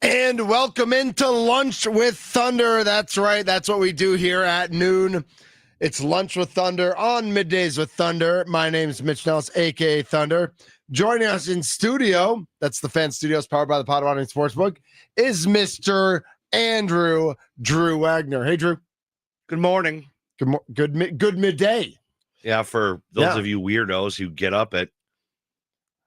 And welcome into Lunch with Thunder. That's right. That's what we do here at noon. It's Lunch with Thunder on Middays with Thunder. My name's Mitch Nelles, a.k.a. Thunder. Joining us in studio, that's the Fan Studios powered by the Potawatomi Sportsbook, is Mr. Andrew Drew Wagner. Hey, Drew. Good morning. Good midday. Yeah, for those of you weirdos who get up at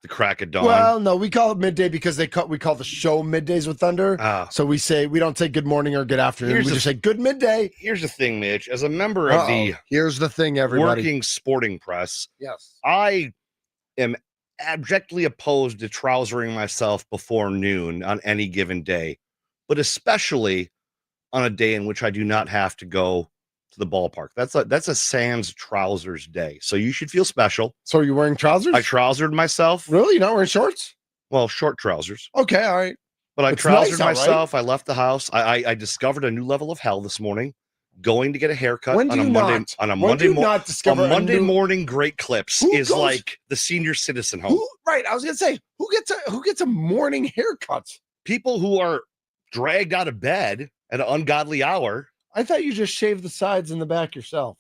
the crack of dawn. Well, no, we call it midday because we call the show Middays with Thunder. So we don't say good morning or good afternoon. We just say good midday. Here's the thing, Mitch. As a member of the here's the thing, everybody. working sporting press, yes, I am abjectly opposed to trousering myself before noon on any given day, but especially on a day in which I do not have to go to the ballpark. That's a sans trousers day. So you should feel special. So are you wearing trousers? I trousered myself. Really? You're not wearing shorts? Well, short trousers. Okay, all right. But I trousered myself. Right? I left the house. I discovered a new level of hell this morning. Going to get a haircut on a Monday morning. Great Clips is like the senior citizen home. Right. I was gonna say who gets a morning haircut? People who are dragged out of bed at an ungodly hour. I thought you just shaved the sides and the back yourself.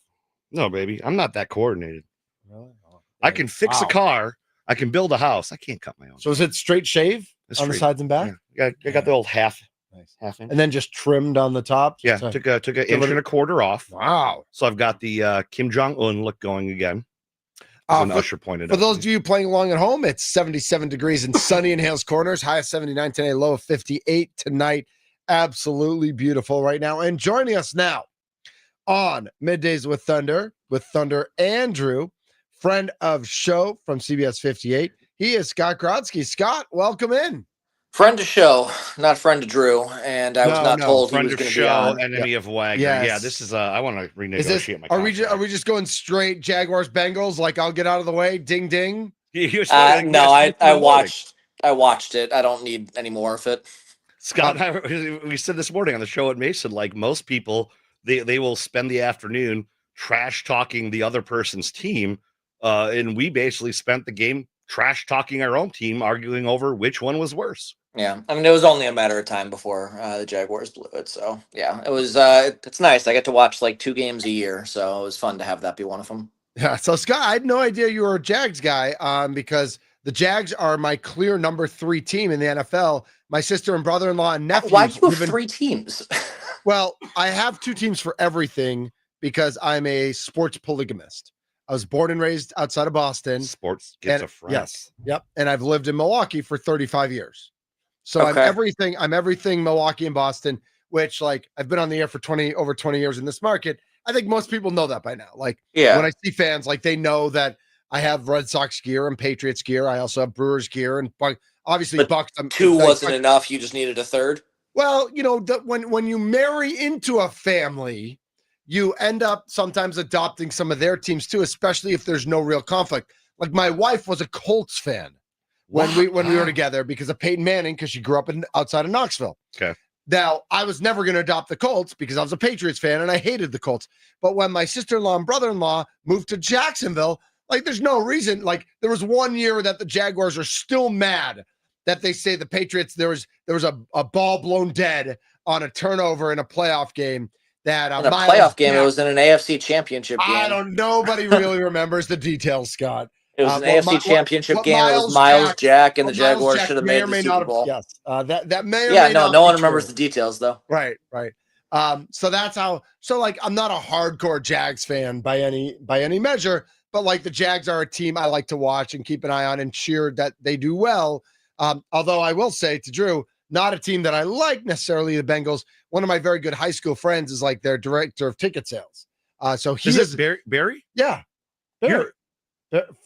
No, baby. I'm not that coordinated. Really? Oh, I can fix a car. I can build a house. I can't cut my own. So is it straight shave on the sides and back? Yeah. I got the old half inch. And then just trimmed on the top? Yeah, took an inch and a quarter off. Wow. So I've got the Kim Jong-un look going again. As an usher pointed out. For those of you playing along at home, it's 77 degrees and sunny in Hales Corners. High of 79 today, low of 58 tonight. Absolutely beautiful right now. And joining us now on Middays with Thunder Andrew, friend of show from CBS 58. He is Scott Grodsky. Scott, welcome in. Friend of show, not friend of Drew, and I was not told he was going to be on. Enemy of Wagner. Yes. Yeah, this is I want to renegotiate my contract. Are we just going straight Jaguars Bengals? Like I'll get out of the way. Ding ding. No, I watched it. I don't need any more of it. Scott, we said this morning on the show at Mason, like most people, they will spend the afternoon trash talking the other person's team, and we basically spent the game trash talking our own team, arguing over which one was worse. Yeah, I mean, it was only a matter of time before the Jaguars blew it. So yeah, it was. It's nice. I get to watch like 2 games a year, so it was fun to have that be one of them. Yeah. So Scott, I had no idea you were a Jags guy, because the Jags are my clear number 3 team in the NFL. My sister and brother-in-law and nephew. Why do you have 3 teams? Well, I have 2 teams for everything because I'm a sports polygamist. I was born and raised outside of Boston. Sports gets a friend. Yes. Yep. And I've lived in Milwaukee for 35 years. So okay. I'm everything Milwaukee and Boston, which like I've been on the air for over 20 years in this market. I think most people know that by now. Like when I see fans, like they know that I have Red Sox gear and Patriots gear. I also have Brewers gear and obviously Bucks. 2 wasn't enough. You just needed a 3rd. Well, you know, when you marry into a family, you end up sometimes adopting some of their teams too, especially if there's no real conflict. Like my wife was a Colts fan when we were together because of Peyton Manning, because she grew up outside of Knoxville. Okay. Now, I was never going to adopt the Colts because I was a Patriots fan and I hated the Colts. But when my sister-in-law and brother-in-law moved to Jacksonville, like there's no reason. Like there was one year that the Jaguars are still mad that they say the Patriots, there was a ball blown dead on a turnover in a playoff game. It was in an AFC championship game. Nobody really remembers the details, Scott. It was an AFC championship game. It was Miles Jack, and the Jaguars should have made the Super Bowl. Yes, that may or may not. No one remembers the details though. Right. So that's how. So like, I'm not a hardcore Jags fan by any measure, but like the Jags are a team I like to watch and keep an eye on and cheer that they do well. Although I will say to Drew, not a team that I like necessarily, the Bengals. One of my very good high school friends is like their director of ticket sales. So he is Barry? Yeah.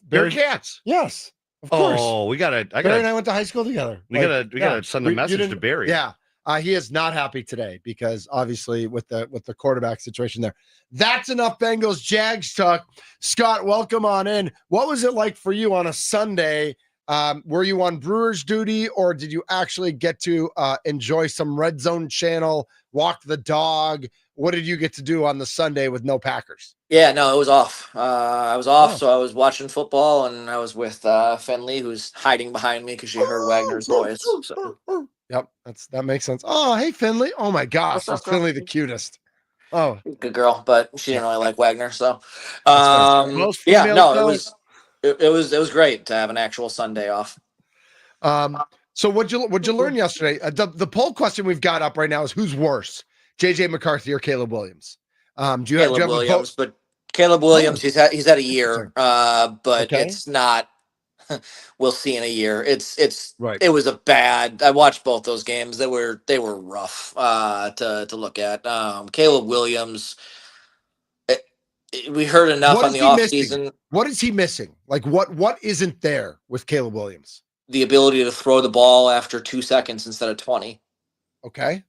Barry Katz. Yes. Of course. Oh, Barry and I went to high school together. We gotta send a message to Barry. Yeah. He is not happy today because obviously with the quarterback situation there. That's enough Bengals Jags talk. Scott, welcome on in. What was it like for you on a Sunday? Were you on Brewers duty, or did you actually get to enjoy some Red Zone channel, walk the dog? What did you get to do on the Sunday with no Packers? Yeah, no, it was off. I was off, so I was watching football, and I was with Finley, who's hiding behind me because she heard Wagner's voice. So. Yep, that makes sense. Oh, hey Finley. Oh my gosh, What's is up, girl? Finley the cutest? Oh, Good girl, but she didn't really like Wagner, so that's fair. Most yeah, females no, it don't. was it was great to have an actual Sunday off. So what'd you learn yesterday? The poll question we've got up right now is who's worse, JJ McCarthy or Caleb Williams? Do you Caleb have a vote? Williams, but Caleb Oh, Williams, he's had a year, interesting. but Okay, it's not. We'll see in a year. right. It was a bad. I watched both those games. They were rough to look at. Caleb Williams. It, we heard enough What on is the he missing? offseason. What is he missing? Like what isn't there with Caleb Williams? The ability to throw the ball after 2 seconds instead of 20. Okay.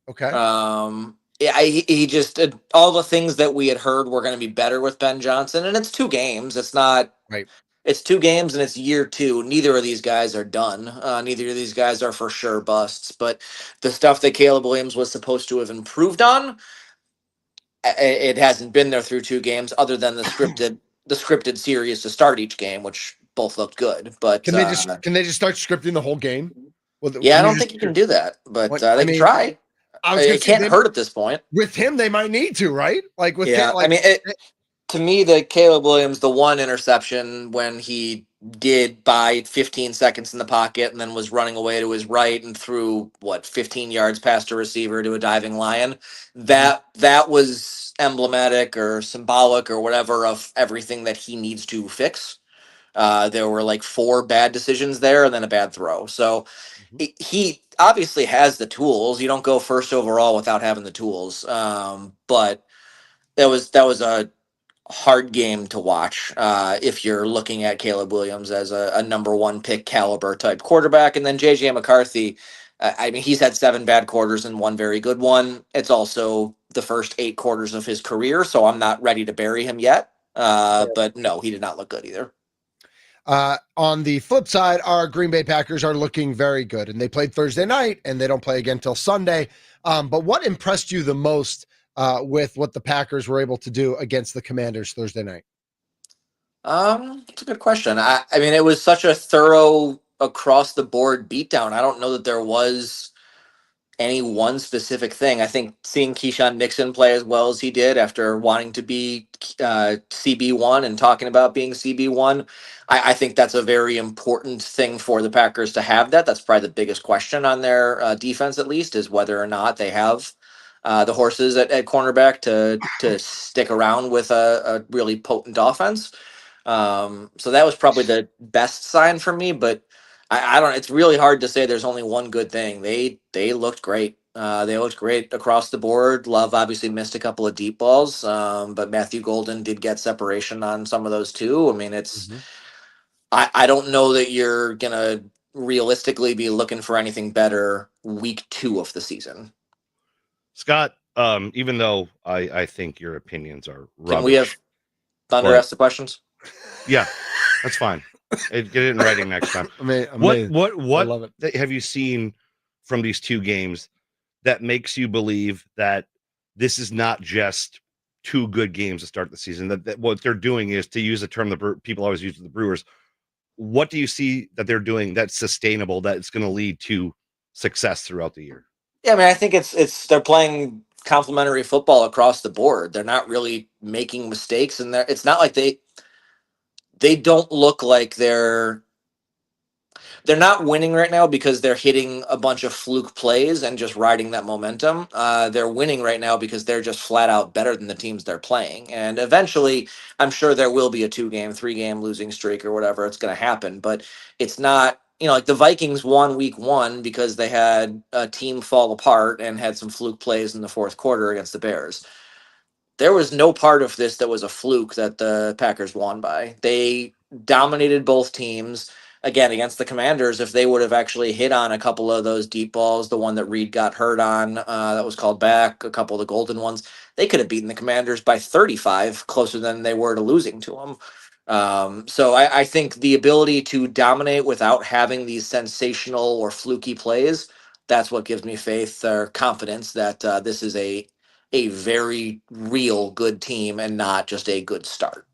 Yeah, he just did all the things that we had heard were going to be better with Ben Johnson, and it's 2 games. It's not. Right. It's 2 games and it's year 2. Neither of these guys are done. Neither of these guys are for sure busts. But the stuff that Caleb Williams was supposed to have improved on, it hasn't been there through 2 games, other than the scripted series to start each game, which both looked good. But Can they just start scripting the whole game? Well, yeah, I can you don't just think you can do that. But like I they can mean, try. I was gonna It say can't they hurt at this point. with him they might need to, right? Like with Yeah, I like mean, to me, the Caleb Williams, the one interception when he did buy 15 seconds in the pocket and then was running away to his right and threw 15 yards past a receiver to a diving lion. That was emblematic or symbolic or whatever of everything that he needs to fix. There were like 4 bad decisions there and then a bad throw. So Mhm. he obviously has the tools. You don't go first overall without having the tools. But that was a hard game to watch if you're looking at Caleb Williams as a number 1 pick caliber type quarterback. And then JJ McCarthy, I mean, he's had 7 bad quarters and 1 very good one. It's also the first 8 quarters of his career, so I'm not ready to bury him yet. But no, he did not look good either. On the flip side, our Green Bay Packers are looking very good, and they played Thursday night, and they don't play again till Sunday. But what impressed you the most with what the Packers were able to do against the Commanders Thursday night? It's a good question. I mean, it was such a thorough across the board beatdown. I don't know that there was any one specific thing. I think seeing Keyshawn Nixon play as well as he did after wanting to be CB1 and talking about being CB1, I think that's a very important thing for the Packers to have that. That's probably the biggest question on their defense, at least, is whether or not they have the horses at cornerback to stick around with a really potent offense. So that was probably the best sign for me, but I don't. It's really hard to say. There's only one good thing. They looked great. They looked great across the board. Love obviously missed a couple of deep balls, but Matthew Golden did get separation on some of those too. I mean, it's. Mhm. I don't know that you're gonna realistically be looking for anything better week 2 of the season. Scott, even though I think your opinions are Can we have rubbish, Thunder but ask the questions? yeah, that's fine. Get it in writing next time. I What love it. have you seen from these 2 games that makes you believe that this is not just 2 good games to start the season? That what they're doing is, to use a term that people always use with the Brewers, what do you see that they're doing that's sustainable, that it's going to lead to success throughout the year? Yeah, I mean, I think it's they're playing complementary football across the board. They're not really making mistakes, and it's not like they don't look like they're not winning right now because they're hitting a bunch of fluke plays and just riding that momentum. They're winning right now because they're just flat out better than the teams they're playing. And eventually, I'm sure there will be a 2-game, 3-game losing streak or whatever. It's going to happen, but it's not. Like the Vikings won week 1 because they had a team fall apart and had some fluke plays in the fourth quarter against the Bears. There was no part of this that was a fluke that the Packers won by. They dominated both teams. Again, against the Commanders, if they would have actually hit on a couple of those deep balls, the one that Reed got hurt on that was called back, a couple of the golden ones, they could have beaten the Commanders by 35, closer than they were to losing to them. So I think the ability to dominate without having these sensational or fluky plays, that's what gives me faith or confidence that this is a very real good team and not just a good start.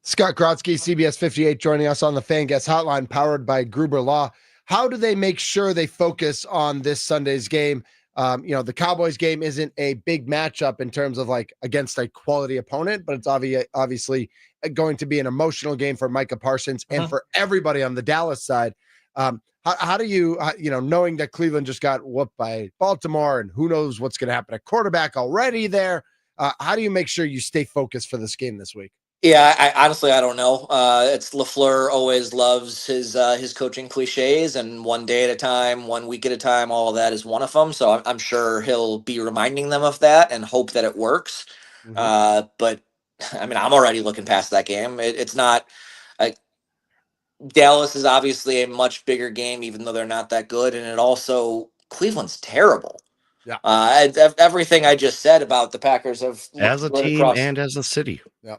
Scott Grodsky, CBS 58, joining us on the Fan Guest Hotline, powered by Gruber Law. how do they make sure they focus on this Sunday's game? The Cowboys game isn't a big matchup in terms of like against a quality opponent, but it's obviously going to be an emotional game for Micah Parsons and for everybody on the Dallas side. How do you, knowing that Cleveland just got whooped by Baltimore and who knows what's going to happen at quarterback already there, how do you make sure you stay focused for this game this week? Yeah, I honestly I don't know. It's LaFleur always loves his coaching cliches, and one day at a time, 1 week at a time. All of that is one of them. So I'm sure he'll be reminding them of that and hope that it works. But I mean, I'm already looking past that game. It's not. Dallas is obviously a much bigger game, even though they're not that good, and it also Cleveland's terrible. Yeah. Everything I just said about the Packers have as a team and as a city. Yeah.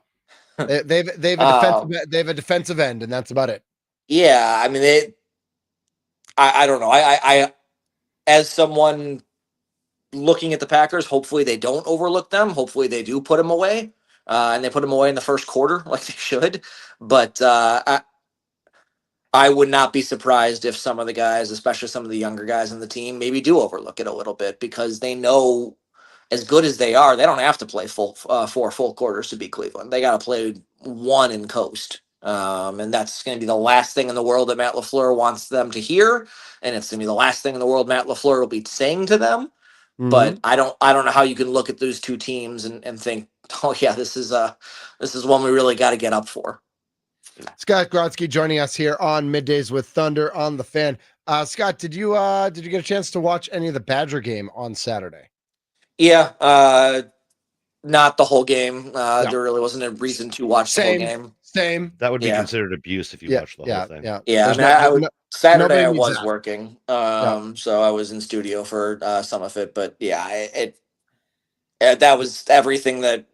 They've a defensive end, and that's about it. Yeah, I mean, I don't know. I as someone looking at the Packers, hopefully they don't overlook them. Hopefully they do put them away, and they put them away in the first quarter like they should. But I would not be surprised if some of the guys, especially some of the younger guys in the team, maybe do overlook it a little bit because they know, as good as they are, they don't have to play 4 full quarters to beat Cleveland. They got to play one and coast. And that's going to be the last thing in the world that Matt LaFleur wants them to hear. And it's going to be the last thing in the world Matt LaFleur will be saying to them. But I don't know how you can look at those two teams and think, oh yeah, this is one we really got to get up for. Scott Grodsky joining us here on Middays with Thunder on the Fan. Scott, did you get a chance to watch any of the Badger game on Saturday? Yeah, not the whole game. There really wasn't a reason to watch the whole game. Same. That would be considered abuse if you watched the whole thing. Yeah. Saturday I was working, so I was in studio for some of it. But yeah, that was everything that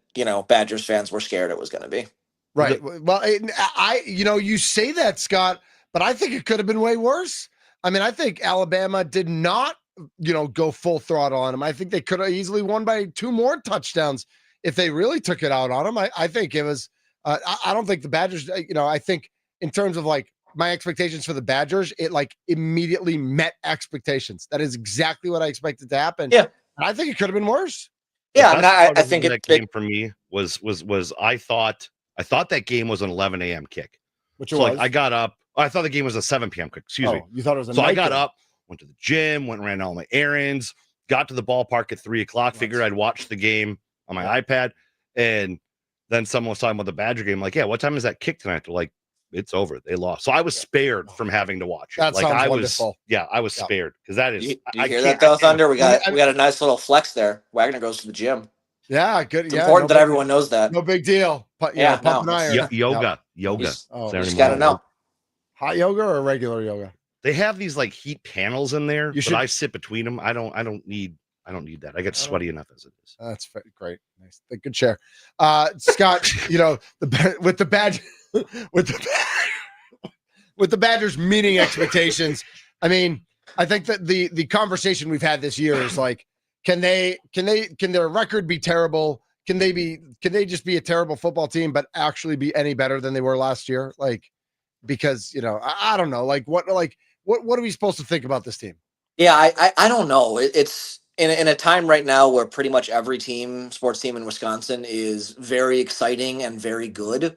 Badgers fans were scared it was going to be. Right. Well, you say that, Scott, but I think it could have been way worse. I mean, I think Alabama did not, go full throttle on them. I think they could have easily won by 2 more touchdowns if they really took it out on them. I think it was, I don't think the Badgers, I think in terms of like my expectations for the Badgers, it like immediately met expectations. That is exactly what I expected to happen. Yeah. And I think it could have been worse. Yeah. I think that game for me was I thought that game was an 11 a.m. kick. Which was? I got up. I thought the game was a 7 p.m. kick. Excuse me. You thought it was a So I got up, went to the gym, went and ran all my errands, got to the ballpark at 3 o'clock, figured I'd watch the game on my iPad. And then someone was talking about the Badger game. Like, yeah, what time is that kick tonight? They're like, it's over. They lost. So I was spared from having to watch it. That sounds wonderful. I was spared because that is. Do you hear that though, Thunder? We got a nice little flex there. Wagner goes to the gym. Yeah, good. It's important that everyone knows that. No big deal. Pump iron. Yoga. You just gotta know. Hot yoga or regular yoga? They have these like heat panels in there, but I sit between them. I don't need that. I get sweaty enough as it is. That's great. Nice. Good share. Scott, with the Badgers meeting expectations. I mean, I think that the conversation we've had this year is like, can their record be terrible? Can they just be a terrible football team, but actually be any better than they were last year? Like, because, I don't know, like what are we supposed to think about this team? Yeah, I don't know. It's in a time right now where pretty much every sports team in Wisconsin is very exciting and very good.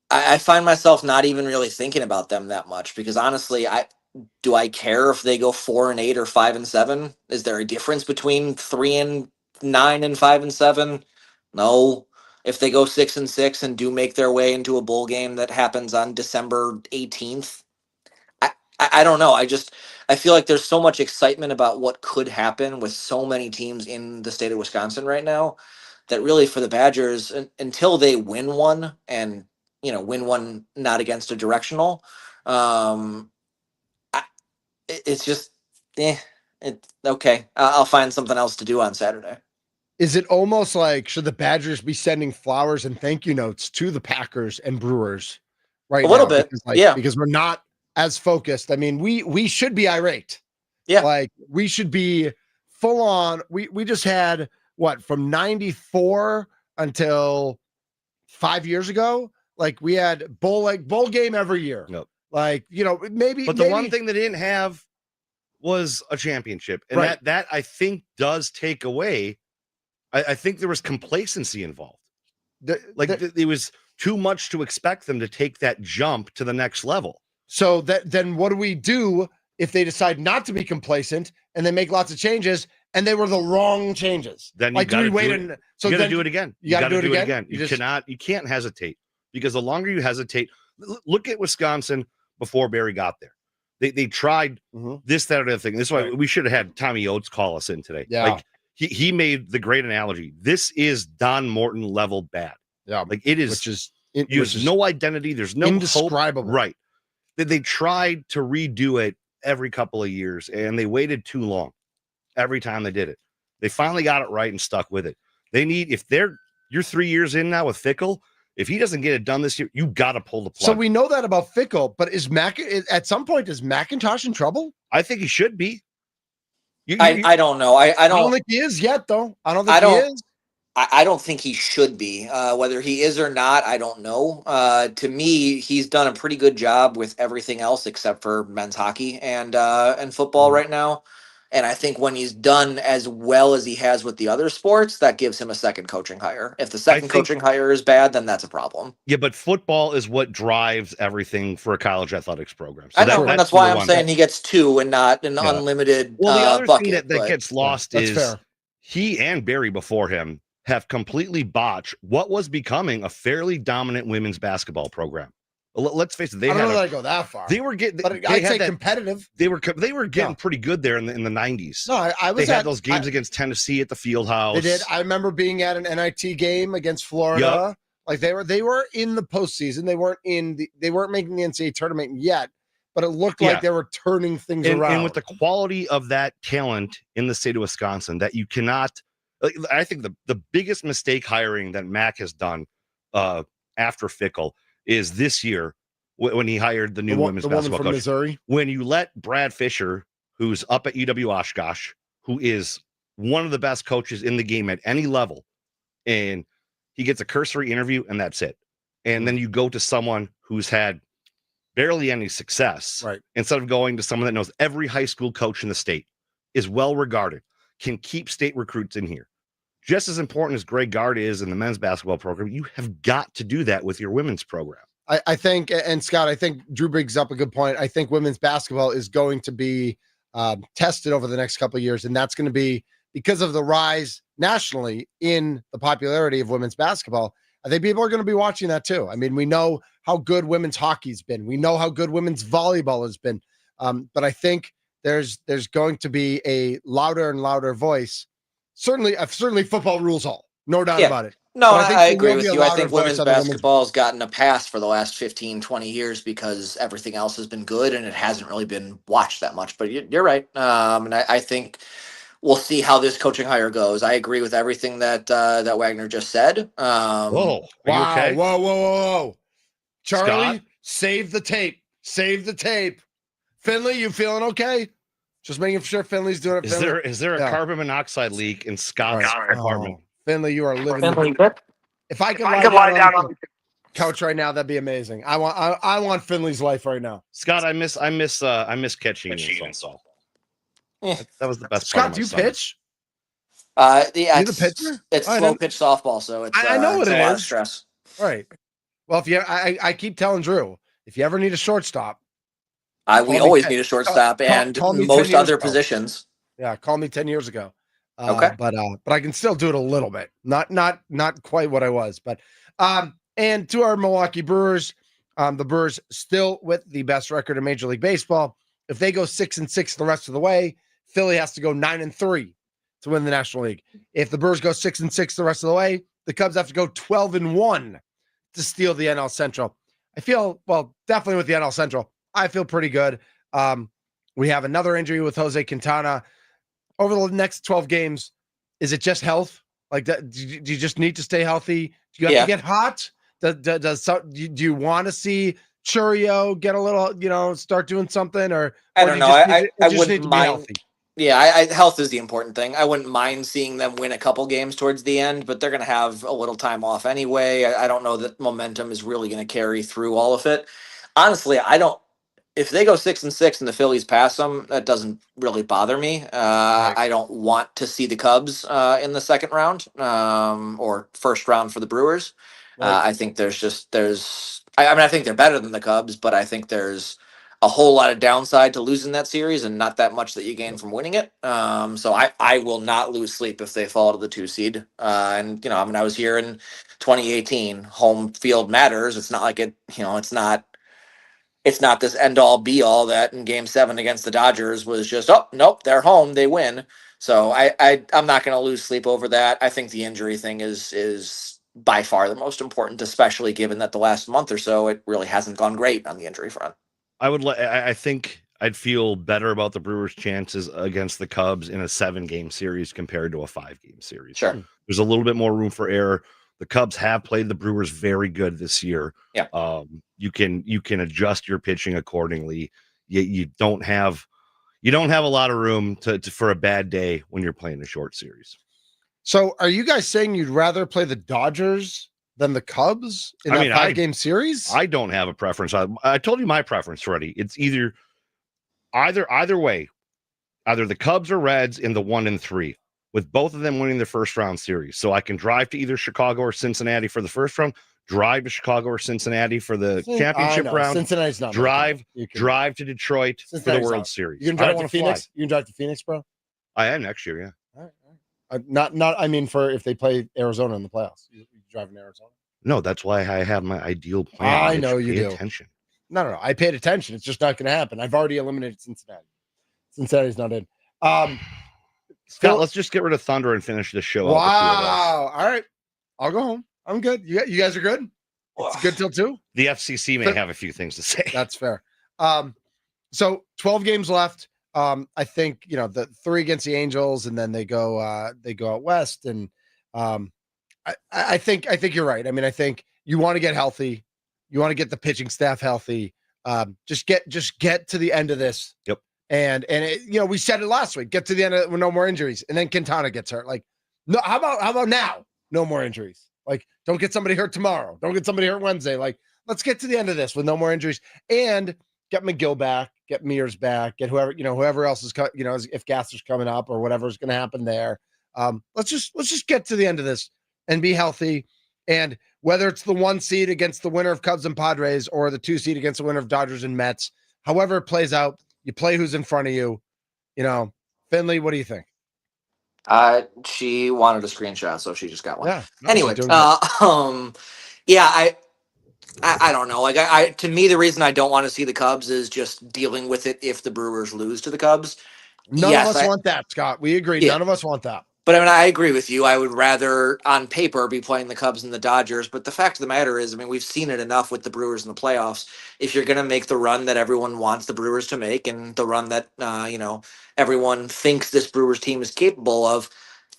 I find myself not even really thinking about them that much because honestly, do I care if they go 4-8 or 5-7? Is there a difference between 3-9 and 5-7? No. If they go 6-6 and do make their way into a bowl game that happens on December 18th, I don't know. I feel like there's so much excitement about what could happen with so many teams in the state of Wisconsin right now that really for the Badgers, until they win one and win one not against a directional, it's just, okay. I'll find something else to do on Saturday. Is it almost like, should the Badgers be sending flowers and thank you notes to the Packers and Brewers right now? A little bit, because we're not as focused. I mean, we should be irate. Yeah. Like we should be full on. We just had from 94 until 5 years ago. Like we had bowl game every year. Yep. Like, maybe. But the one thing they didn't have was a championship. And Right. that I think does take away. I think there was complacency involved. It was too much to expect them to take that jump to the next level. So then what do we do if they decide not to be complacent and they make lots of changes and they were the wrong changes? Then you do we wait you got to do it again. You got to do it again. You can't hesitate, because the longer you hesitate, look at Wisconsin before Barry got there. They tried this, that, or the other thing. This is why we should have had Tommy Oates call us in today. Yeah. Like he made the great analogy. This is Don Morton level bad. Yeah. Like it is, which is no identity. There's no indescribable. Hope. Right. They tried to redo it every couple of years, and they waited too long every time they did it. They finally got it right and stuck with it. You're 3 years in now with Fickle. If he doesn't get it done this year, you got to pull the plug. So we know that about Fickle, but at some point, is McIntosh in trouble? I think he should be. I don't know. I don't think he is yet, though. I don't think he is. I don't think he should be. Whether he is or not, I don't know. To me, he's done a pretty good job with everything else except for men's hockey and football right now. And I think when he's done as well as he has with the other sports, that gives him a second coaching hire. If the second coaching hire is bad, then that's a problem. Yeah, but football is what drives everything for a college athletics program. So I know, and that's why I'm saying he gets two and not an unlimited Well, the other bucket. thing that gets lost is he and Barry before him have completely botched what was becoming a fairly dominant women's basketball program. Let's face it, I don't know that I go that far. They were getting, I'd say competitive. They were getting pretty good there in the 90s. No, they had those games against Tennessee at the Fieldhouse. They did. I remember being at an NIT game against Florida. Yep. Like they were in the postseason. They weren't making the NCAA tournament yet, but it looked like they were turning things around. And with the quality of that talent in the state of Wisconsin, that you cannot. I think the biggest mistake hiring that Mac has done after Fickle is this year when he hired the new women's basketball coach. Missouri. When you let Brad Fisher, who's up at UW Oshkosh, who is one of the best coaches in the game at any level, and he gets a cursory interview and that's it. And then you go to someone who's had barely any success, right? Instead of going to someone that knows every high school coach in the state, is well regarded, can keep state recruits in here. Just as important as Greg Gard is in the men's basketball program, you have got to do that with your women's program. I think, and Scott, I think Drew brings up a good point. I think women's basketball is going to be tested over the next couple of years, and that's going to be because of the rise nationally in the popularity of women's basketball. I think people are going to be watching that too. I mean, we know how good women's hockey's been. We know how good women's volleyball has been. But I think there's going to be a louder and louder voice. Certainly football rules all. No doubt about it. No, I agree with you. I think women's basketball has gotten a pass for the last 15, 20 years because everything else has been good and it hasn't really been watched that much. But you're right. And I think we'll see how this coaching hire goes. I agree with everything that Wagner just said. Whoa. Are you okay? Whoa. Charlie, Scott? Save the tape. Save the tape. Finley, you feeling okay? Just making sure Finley's doing it. Is there a carbon monoxide leak in Scott's apartment? Finley, you are living. If I could lie down on the couch right now, that'd be amazing. I want Finley's life right now. Scott, I miss catching you. That was the best. Scott, do you pitch? Yeah, the pitcher? It's slow pitch softball, so it's I know what it's it a lot of is. stress. Right. Well, I keep telling Drew, if you ever need a shortstop, we always need a shortstop and most other positions. Yeah, call me 10 years ago. Okay. But I can still do it a little bit. Not quite what I was, but and to our Milwaukee Brewers, the Brewers still with the best record in Major League Baseball. If they go 6-6 the rest of the way, Philly has to go 9-3 to win the National League. If the Brewers go 6-6 the rest of the way, the Cubs have to go 12-1 to steal the NL Central. I feel, well, definitely with the NL Central, I feel pretty good. We have another injury with Jose Quintana. Over the next 12 games, is it just health? Like, do you just need to stay healthy? Do you have to get hot? Do you want to see Churio get a little, start doing something? Or I don't know. I wouldn't need to mind. be healthy. Yeah, health is the important thing. I wouldn't mind seeing them win a couple games towards the end, but they're going to have a little time off anyway. I don't know that momentum is really going to carry through all of it. Honestly, I don't if they go 6-6 and the Phillies pass them, that doesn't really bother me. I don't want to see the Cubs in the second round or first round for the Brewers. I think I think they're better than the Cubs, but I think there's a whole lot of downside to losing that series and not that much that you gain from winning it. So I will not lose sleep if they fall to the 2 seed. And I was here in 2018. Home field matters. It's not like it's not this end all be all that in Game 7 against the Dodgers was just, oh nope, they're home, they win. So I'm not going to lose sleep over that. I think the injury thing is by far the most important, especially given that the last month or so it really hasn't gone great on the injury front. I think I'd feel better about the Brewers' chances against the Cubs in a 7-game series compared to a 5-game series. Sure. There's a little bit more room for error. The Cubs have played the Brewers very good this year. Yeah. You can adjust your pitching accordingly. You don't have a lot of room for a bad day when you're playing a short series. So are you guys saying you'd rather play the Dodgers than the Cubs in that 5-game series? I don't have a preference. I told you my preference already. It's either way, either the Cubs or Reds in the 1 and 3, with both of them winning the first round series. So I can drive to either Chicago or Cincinnati for the first round, drive to Chicago or Cincinnati for the championship round. Cincinnati's not drive to Detroit for the World Series. You can drive to Phoenix. You can drive to Phoenix, bro. I am next year, yeah. All right. I mean, for if they play Arizona in the playoffs, you drive in Arizona. No, that's why I have my ideal plan. I know you do. Attention. No. I paid attention. It's just not going to happen. I've already eliminated Cincinnati. Cincinnati's not in. Scott, let's just get rid of Thunder and finish the show. Wow. All right. I'll go home. I'm good. You guys are good? It's good till 2? The FCC may have a few things to say. That's fair. So 12 games left. I think, the 3 against the Angels, and then they go out west. And I think you're right. I mean, I think you want to get healthy. You want to get the pitching staff healthy. Just get to the end of this. Yep. And it, we said it last week, get to the end of it with no more injuries. And then Quintana gets hurt. Like, no, how about now? No more injuries. Like, don't get somebody hurt tomorrow. Don't get somebody hurt Wednesday. Like, let's get to the end of this with no more injuries and get McGill back, get Mears back, get whoever else is, if Gasser's coming up or whatever's going to happen there. Let's just get to the end of this and be healthy. And whether it's the 1 seed against the winner of Cubs and Padres or the 2 seed against the winner of Dodgers and Mets, however it plays out, you play who's in front of you. Finley, what do you think? She wanted a screenshot, so she just got one. Yeah. Anyway, I don't know. Like, to me, the reason I don't want to see the Cubs is just dealing with it if the Brewers lose to the Cubs. None of us want that, Scott. We agree. Yeah. None of us want that. But I mean, I agree with you. I would rather, on paper, be playing the Cubs and the Dodgers. But the fact of the matter is, I mean, we've seen it enough with the Brewers in the playoffs. If you're going to make the run that everyone wants the Brewers to make, and the run that everyone thinks this Brewers team is capable of,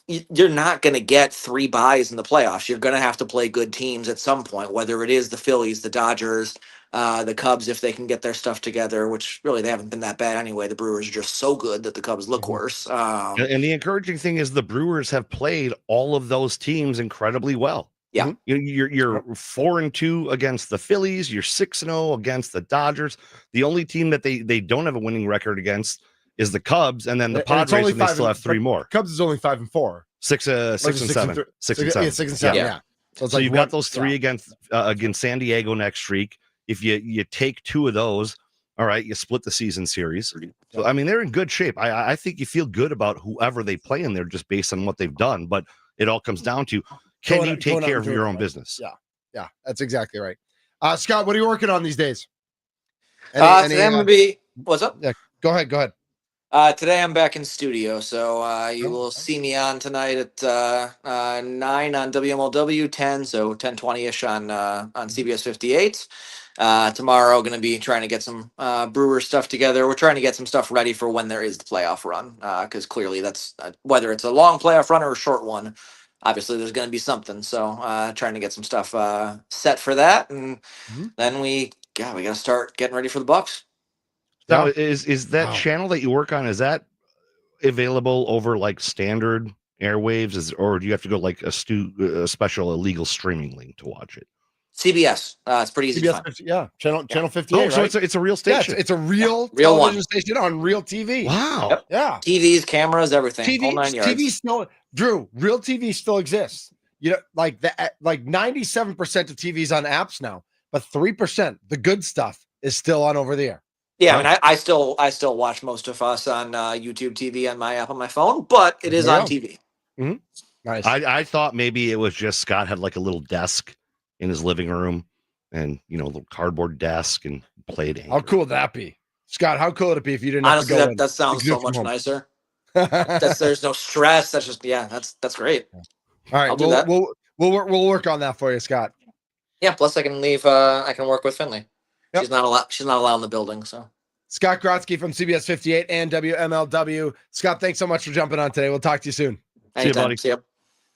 you're not going to get 3 byes in the playoffs. You're going to have to play good teams at some point, whether it is the Phillies, the Dodgers, the Cubs, if they can get their stuff together, which really they haven't been that bad anyway. The Brewers are just so good that the Cubs look worse. And the encouraging thing is the Brewers have played all of those teams incredibly well. Yeah. You're 4-2 against the Phillies. You're 6-0 against the Dodgers. The only team that they don't have a winning record against is the Cubs, and then the Padres, and they still have 3 more. Cubs is only 5-4. 6 and 7. 6 and 7. Yeah, 6 and 7. Yeah. So you've got those 3 against San Diego next week. If you take 2 of those, all right, you split the season series. So I mean, they're in good shape. I think you feel good about whoever they play in there just based on what they've done. But it all comes down to, can you take care of your own business? Yeah, that's exactly right. Scott, what are you working on these days? Today I'm gonna be. What's up? Yeah, go ahead. Today I'm back in studio, so you will see me on tonight at 9 on WMLW, 10, so 10:20ish on CBS 58. Tomorrow going to be trying to get some Brewers stuff together. We're trying to get some stuff ready for when there is the playoff run, because clearly that's whether it's a long playoff run or a short one. Obviously, there's going to be something. So trying to get some stuff set for that, and then we got to start getting ready for the Bucks. Now, is that channel that you work on, is that available over like standard airwaves, or do you have to go like a special illegal streaming link to watch it? CBS. It's pretty easy to CBS, find. yeah, channel Yeah. 58, Oh, so right? it's a real Yeah, station. it's a real real one. television station on real TV. Wow. Yep. Yeah. TVs, cameras, everything. Whole 9 yards. TV still, Drew, real TV still exists. You know, like 97% of TVs on apps now, but 3%, the good stuff, is still on over the air. Yeah, I mean, I still watch most of us on YouTube TV on my app on my phone, but it is There you on go. TV. Nice. I thought maybe it was just Scott had like a little desk in his living room and, you know, a little cardboard desk and played Anchor. How cool would that be? Scott, how cool would it be if you didn't Honestly, have to go in? that sounds You so could do it much from nicer. home. There's no stress. That's just that's great. All right, I'll do that. we'll work on that for you, Scott. Yeah. Plus, I can leave. I can work with Finley. Yep. She's not allowed in the building. So Scott Grodsky from CBS 58 and WMLW. Scott, thanks so much for jumping on today. We'll talk to you soon. See you, buddy. See you.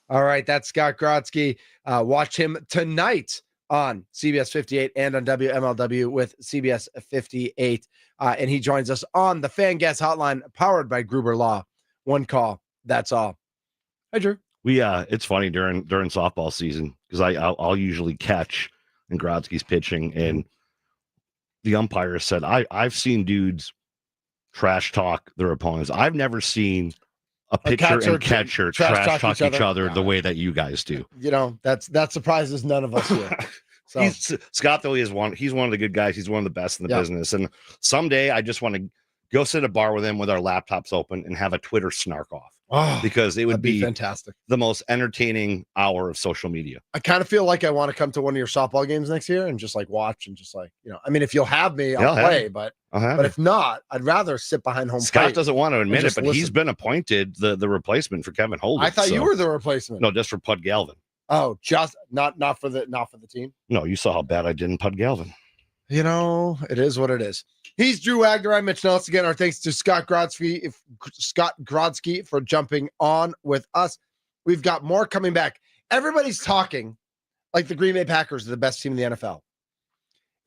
All right, that's Scott Grodsky. Watch him tonight on CBS 58 and on WMLW with CBS 58. And he joins us on the Fan Gas Hotline, powered by Gruber Law. One call, that's all. Hi, Drew. It's funny during softball season because I'll usually catch and Grodsky's pitching, and the umpire said I've seen dudes trash talk their opponents. I've never seen a pitcher and catcher trash talk each other the way that you guys do. You know, that surprises none of us here. So Scott, though, he's one of the good guys. He's one of the best in the business. And someday I just want to go sit at a bar with him with our laptops open and have a Twitter snark off, because it would be fantastic. The most entertaining hour of social media. I kind of feel like I want to come to one of your softball games next year and just like watch and just like, you know, I mean, if you'll have me, I'll play, but if not, I'd rather sit behind home. Scott doesn't want to admit it, but listen. He's been appointed the replacement for Kevin Holden. I thought you were the replacement. No, just for Pud Galvin. Oh, just not for the team. No, you saw how bad I did in Pud Galvin. You know, it is what it is. He's Drew Wagner. I'm Mitch Nelles. Again, our thanks to Scott Grodsky for jumping on with us. We've got more coming back. Everybody's talking like the Green Bay Packers are the best team in the NFL.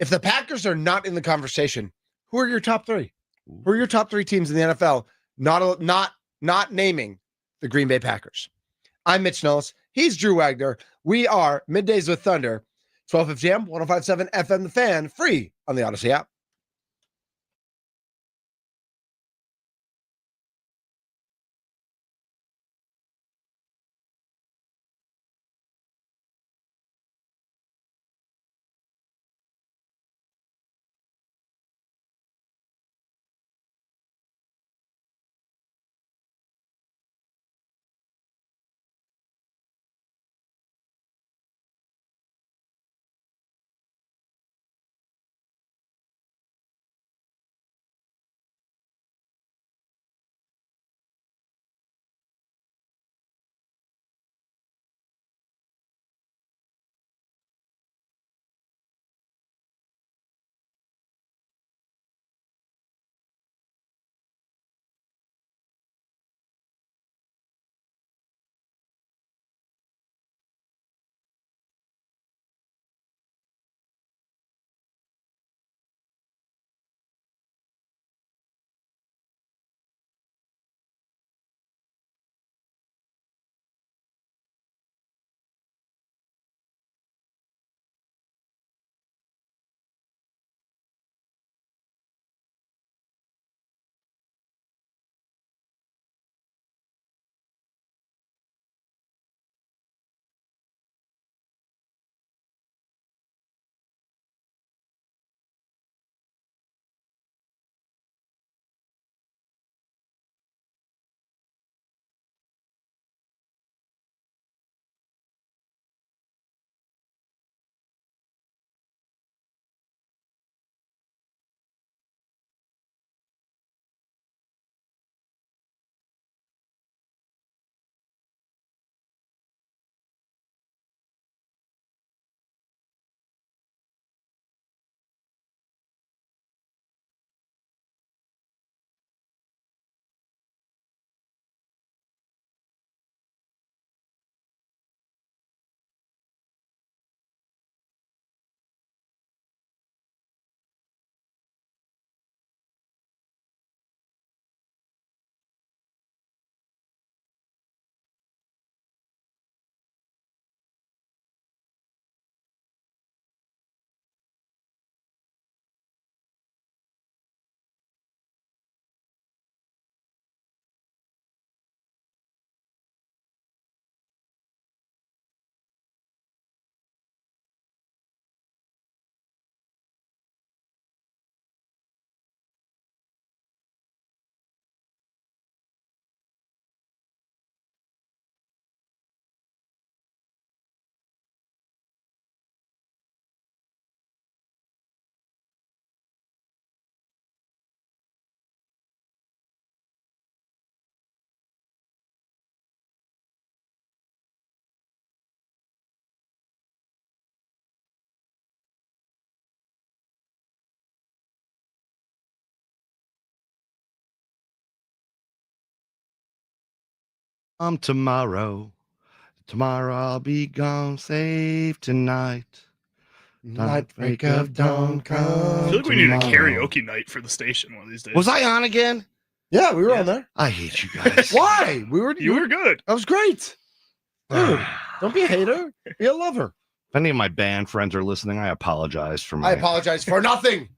If the Packers are not in the conversation, who are your top three? Who are your top three teams in the NFL? Not naming the Green Bay Packers. I'm Mitch Nelles. He's Drew Wagner. We are Middays with Thunder, 1250 AM, 105.7 FM The Fan, free on the Odyssey app. Tomorrow. Tomorrow I'll be gone, safe tonight. Night break of dawn I come. feel like we need a tomorrow. karaoke night for the station one of these days. Was I on again? Yeah, we were Yeah. on there. I hate you guys. Why? We were. You were good. That was great. Dude, don't be a hater. Be a lover. If any of my band friends are listening, I apologize for my. I apologize for nothing,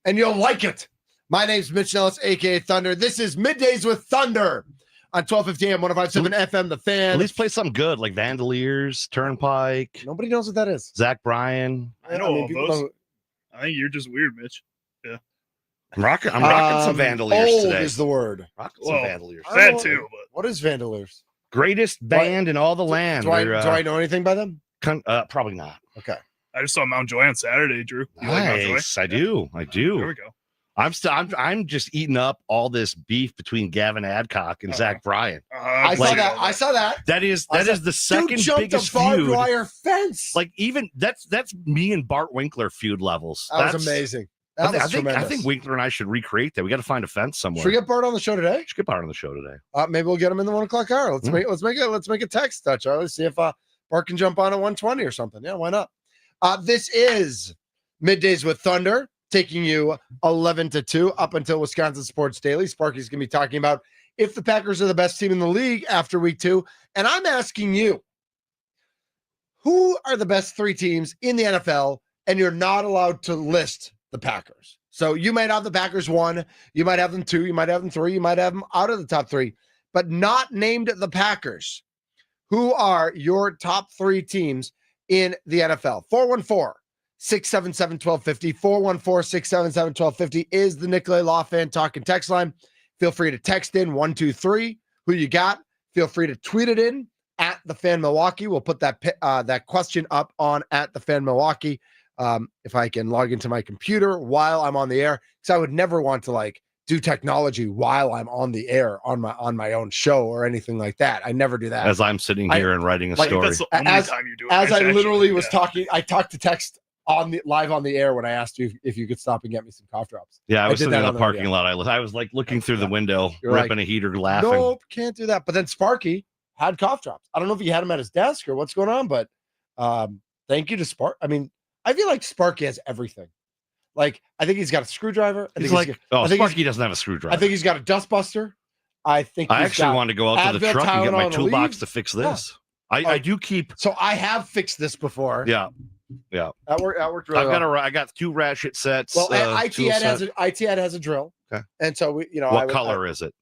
and you'll like it. My name's Mitch Nelles, aka Thunder. This is Middays with Thunder on 1250 AM, 105.7 FM, The Fan. At least play something good like Vandaliers, Turnpike, Nobody knows what that is. Zach Bryan. I know all people those. know- I think you're just weird, Mitch. I'm rocking some Vandaliers old today. is the word. Rocking some Well, Vandaliers. I don't That know. too, but What is Vandaliers? Greatest band in all the land. Do I They're, know anything by them? probably not. Okay. I just saw Mount Joy on Saturday, Drew. You like Mount Joy? Nice. I do. There do. we go. I'm just eating up all this beef between Gavin Adcock and Zach Bryan. I saw Like- that. I saw that. That is I saw- the second Dude jumped biggest a barbed feud. wire fence. Like even that's me and Bart Winkler feud levels. that was That's amazing. I, That thi- I was think tremendous. I think Winkler and I should recreate that. We got to find a fence somewhere. Should we get Bart on the show today? Should get Bart on the show today. Maybe we'll get him in the 1 o'clock hour. Let's make a text, Charlie. See if Bart can jump on at 1:20 or something. Yeah, why not? This is Middays with Thunder, taking you 11 to 2 up until Wisconsin Sports Daily. Sparky's gonna be talking about if the Packers are the best team in the league after week 2, and I'm asking you, who are the best 3 teams in the NFL? And you're not allowed to list the Packers. So you might have the Packers 1, you might have them 2, you might have them 3, you might have them out of the top 3, but not named the Packers. Who are your top 3 teams in the NFL? 414-677-1250. 414-677-1250 is the Nicolay Law Fan Talk and Text line. Feel free to text in 123 who you got. Feel free to tweet it in at the Fan Milwaukee. We'll put that question up on at the Fan Milwaukee. If I can log into my computer while I'm on the air, because I would never want to do technology while I'm on the air on my own show or anything like that. I never do that. As I'm sitting here and writing a I think story. that's the only time you do it. As I Mitch, literally actually. was Yeah. talking, I talked to text live on the air when I asked you if you could stop and get me some cough drops. Yeah, I was did sitting that in on the the parking radio. lot. I was looking through the window, You're ripping a heater, laughing. Nope, can't do that. But then Sparky had cough drops. I don't know if he had them at his desk or what's going on, but thank you to Spark. I mean, I feel like Sparky has everything. I think he's got a screwdriver. He's like, I think Sparky doesn't have a screwdriver. I think he's got a dustbuster. I think I he's actually got- wanted to go out to the Advil, truck and get my Tylenol, and a toolbox leaf. to fix Yeah. this. I do keep. So I have fixed this before. Yeah, That worked really well. I got 2 ratchet sets. Well, tool ITAD has a drill. Okay. And so What color is it?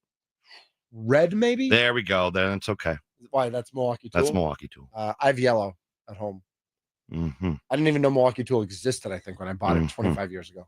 Red, maybe. There we go. Then it's okay. Why? That's Milwaukee Tool. That's Milwaukee Tool. I have yellow at home. Hmm. I didn't even know Milwaukee Tool existed. I think when I bought it Mhm. 25 years ago.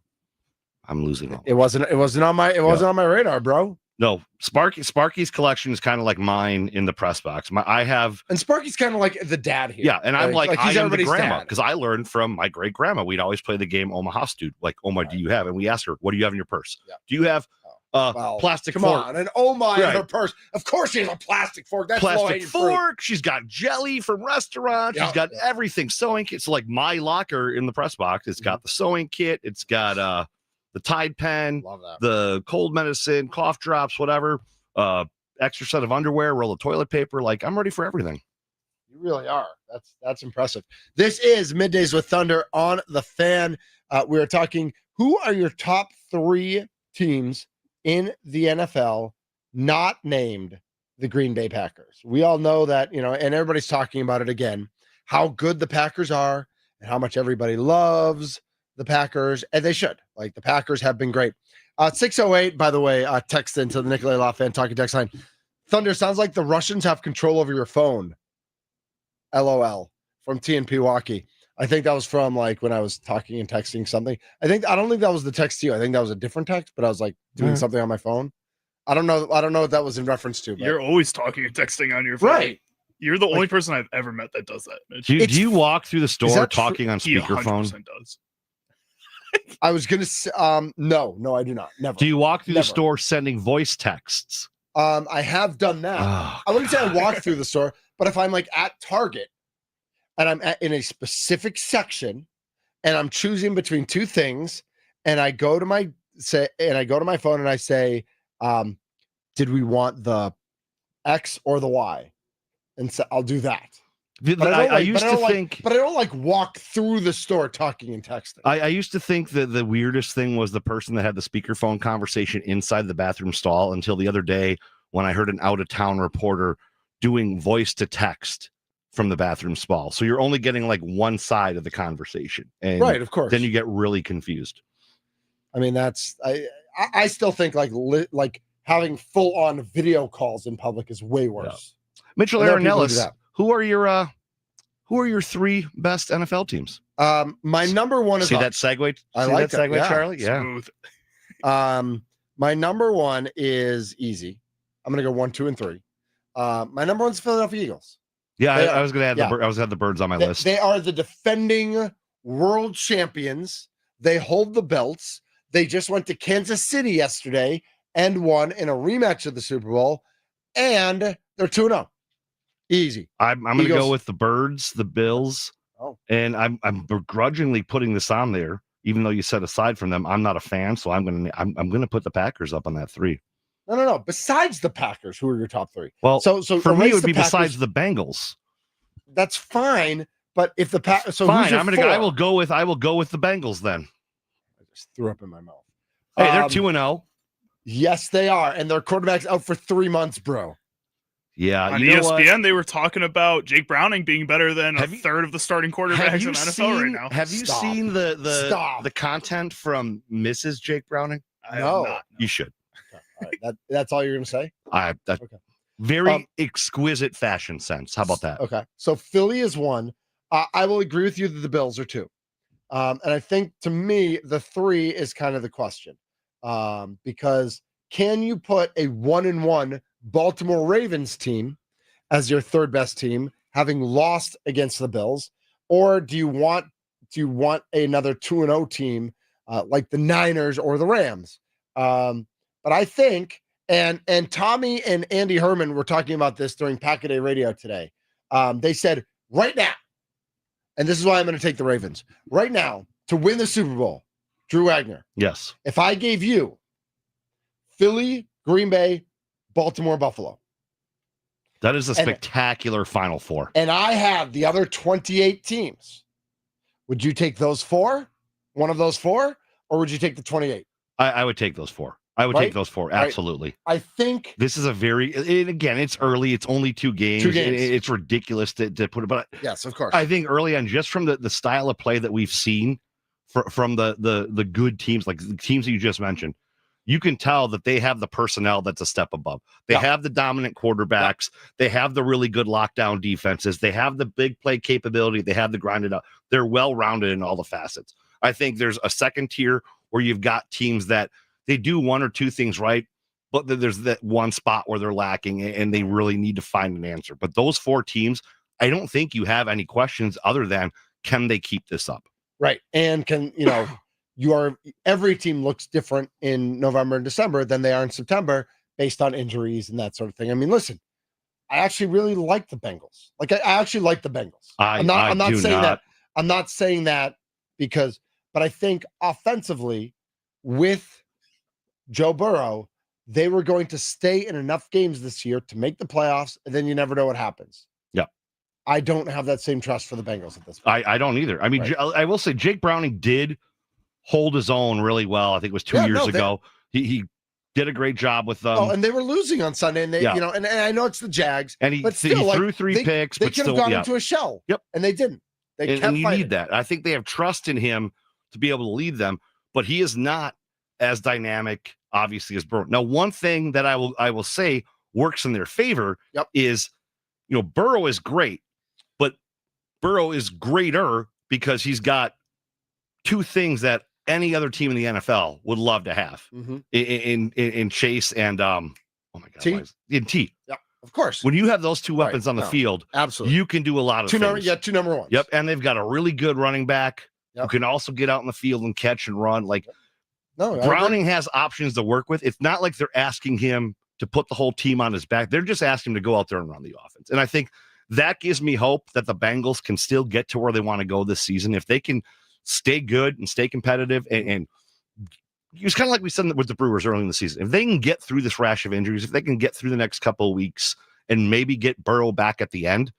I'm losing all. It wasn't on my on my radar, bro. No, Sparky's collection is kind of like mine in the press box. I have, And Sparky's kind of like the dad here. yeah, and I'm like he's I am the everybody's grandma dad. because I learned from my great grandma. We'd always play the game Omaha Stew. Like, Oma, do you have? And we asked her, what do you have in your purse? Yeah. Do you have Well, plastic Come fork? on, and oh my, in Right. her purse. Of course, she has a plastic fork. That's Plastic low-hanging fruit. fork. She's got jelly from restaurants. Yeah, She's got yeah. everything. Sewing kit. So like my locker in the press box, it's got the sewing kit. It's got the Tide pen, Love that. the cold medicine, cough drops, whatever. Extra set of underwear, roll of toilet paper. Like, I'm ready for everything. You really are. That's impressive. This is Middays with Thunder on the Fan. We are talking. Who are your top 3 teams in the NFL not named the Green Bay Packers? We all know that, and everybody's talking about it again, how good the Packers are and how much everybody loves the Packers, and they should. Like, the Packers have been great. 608, by the way, text into the Nicolay Law Fan Talking text line. Thunder, sounds like the Russians have control over your phone. LOL from TNP Walkie. I think that was from when I was talking and texting something. I don't think that was the text to you. I think that was a different text, but I was doing something on my phone. I don't know what that was in reference to. But. You're always talking and texting on your phone. right. You're the only person I've ever met that does that, Mitch. Do It's- you walk through the store that true? talking on He speakerphone? 100% does. I was gonna say, no, I do not. Never. Do you walk through Never. the store sending voice texts? I have done that. Oh, I wouldn't say I walk through the store, but if I'm at Target and I'm in a specific section and I'm choosing between 2 things, and I go to my phone and I say, did we want the X or the Y? and so I'll do that. I used to think, but I don't like walk through the store talking and texting. I used to think that the weirdest thing was the person that had the speakerphone conversation inside the bathroom stall until the other day when I heard an out of town reporter doing voice to text from the bathroom stall. So you're only getting like one side of the conversation, and right, of course. Then you get really confused. I mean, I still think like having full on video calls in public is way worse. Yeah. Mitchell, Aaron, Nelles, who are your three best NFL teams? My number one is that segue. I like that segue, yeah. Charlie. Yeah. Smooth. My number one is easy. I'm gonna go 1, 2, and 3. My number one's Philadelphia Eagles. Yeah, I was gonna add the birds on my list. They are the defending world champions. They hold the belts. They just went to Kansas City yesterday and won in a rematch of the Super Bowl, and they're 2-0. Easy. I'm going to go with the Birds, the Bills, and I'm begrudgingly putting this on there, even though you said aside from them, I'm not a fan, so I'm going to put the Packers up on that 3. No. Besides the Packers, who are your top 3? Well, so for me, it would be Packers, besides the Bengals. That's fine, but if the Packers, so fine, I will go with the Bengals then. I just threw up in my mouth. Hey, they're 2-0. Yes, they are, and their quarterback's out for 3 months, bro. Yeah, on ESPN, they were talking about Jake Browning being better than a third of the starting quarterbacks in the NFL right now. Have you seen the content from Mrs. Jake Browning? No. You should. Okay. All right. That's all you're going to say? Very exquisite fashion sense. How about that? Okay. So Philly is 1. I will agree with you that the Bills are 2. And I think, to me, the 3 is kind of the question. Because can you put a 1-1 Baltimore Ravens team as your third best team, having lost against the Bills, or do you want another 2-0 team like the Niners or the Rams? But I think, and Tommy and Andy Herman were talking about this during Pack a Day Radio today. They said right now, and this is why I'm going to take the Ravens right now to win the Super Bowl. Drew Wagner. Yes. If I gave you Philly, Green Bay, Baltimore, Buffalo. That is a spectacular Final Four. And I have the other 28 teams. Would you take those 4? One of those 4? Or would you take the 28? I would take those 4. I would take those 4. Absolutely. I think this is again, it's early. It's only 2 games. It's ridiculous to put it, but yes, of course. I think early on, just from the style of play that we've seen from the good teams, like the teams that you just mentioned, you can tell that they have the personnel that's a step above. They have the dominant quarterbacks. They have the really good lockdown defenses. They have the big play capability. They have the grinded up. They're well-rounded in all the facets. I think there's a second tier where you've got teams that they do 1 or 2 things right, but there's that one spot where they're lacking and they really need to find an answer. But those 4 teams, I don't think you have any questions other than, can they keep this up? Right. And every team looks different in November and December than they are in September based on injuries and that sort of thing. I mean, listen, I actually really like the Bengals. Like I actually like the Bengals. I'm not saying that because, but I think offensively with Joe Burrow, they were going to stay in enough games this year to make the playoffs, and then you never know what happens. Yeah. I don't have that same trust for the Bengals at this point. I don't either. I mean, right. I will say Jake Browning did hold his own really well. I think it was 2 years ago. He did a great job with them. And they were losing on Sunday, and they, and I know it's the Jags, and he still, threw 3 picks. They could have gone into a shell. Yep. And they didn't. They kept and you fighting. need that. I think they have trust in him to be able to lead them, but he is not as dynamic, obviously, as Burrow. Now, one thing that I will say works in their favor is, Burrow is great, but Burrow is greater because he's got 2 things that any other team in the NFL would love to have in Chase and in T. Yeah, of course. When you have those 2 weapons on the field, absolutely, you can do a lot of things. 2 number 1s. Yep, and they've got a really good running back who can also get out in the field and catch and run. Browning has options to work with. It's not like they're asking him to put the whole team on his back. They're just asking him to go out there and run the offense. And I think that gives me hope that the Bengals can still get to where they want to go this season. If they can stay good and stay competitive, and it's kind of like we said with the Brewers early in the season. If they can get through this rash of injuries, if they can get through the next couple of weeks and maybe get Burrow back at the end,